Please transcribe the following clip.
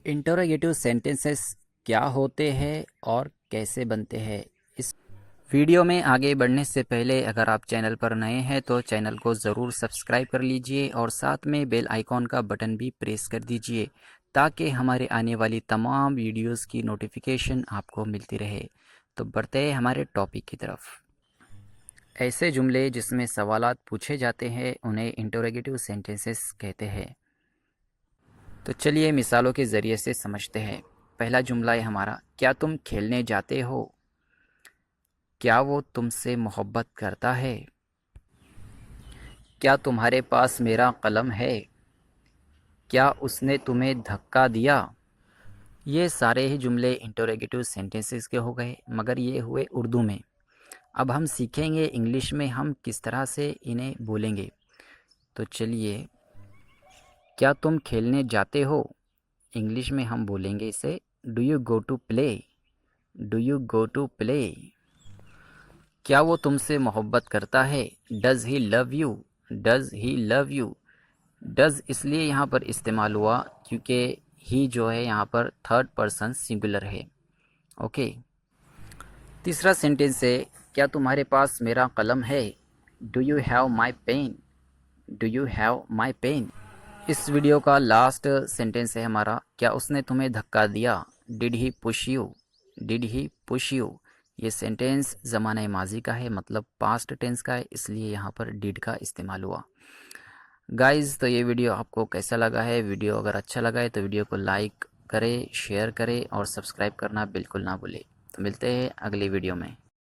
Interrogative sentences क्या होते हैं और कैसे बनते हैं। इस वीडियो में आगे बढ़ने से पहले अगर आप चैनल पर नए हैं तो चैनल को ज़रूर सब्सक्राइब कर लीजिए और साथ में बेल आइकॉन का बटन भी प्रेस कर दीजिए ताकि हमारे आने वाली तमाम वीडियोस की नोटिफिकेशन आपको मिलती रहे। तो बढ़ते हैं हमारे टॉपिक की तरफ। ऐसे जुमले जिसमें सवालात पूछे जाते हैं उन्हें इंटरोगेटिव सेंटेंसेस कहते हैं। तो चलिए मिसालों के ज़रिए से समझते हैं। पहला जुमला है हमारा, क्या तुम खेलने जाते हो? क्या वो तुमसे मोहब्बत करता है? क्या तुम्हारे पास मेरा कलम है? क्या उसने तुम्हें धक्का दिया? ये सारे ही जुमले इंटरोगेटिव सेंटेंसेस के हो गए, मगर ये हुए उर्दू में। अब हम सीखेंगे इंग्लिश में हम किस तरह से इन्हें बोलेंगे। तो चलिए, क्या तुम खेलने जाते हो? इंग्लिश में हम बोलेंगे इसे do you go to play? Do you go to play? क्या वो तुमसे मोहब्बत करता है? Does he love you? Does he love you? Does इसलिए यहाँ पर इस्तेमाल हुआ क्योंकि ही जो है यहाँ पर थर्ड पर्सन सिंगुलर है। ओके। तीसरा सेंटेंस है, क्या तुम्हारे पास मेरा कलम है? Do you have my pen? Do you have my pen? इस वीडियो का लास्ट सेंटेंस है हमारा, क्या उसने तुम्हें धक्का दिया? Did he push you? Did he push you? ये सेंटेंस ज़माना माजी का है, मतलब पास्ट टेंस का है, इसलिए यहाँ पर डिड का इस्तेमाल हुआ। गाइज़, तो ये वीडियो आपको कैसा लगा है? वीडियो अगर अच्छा लगा है तो वीडियो को लाइक करें, शेयर करें और सब्सक्राइब करना बिल्कुल ना भूलें। तो मिलते हैं अगली वीडियो में।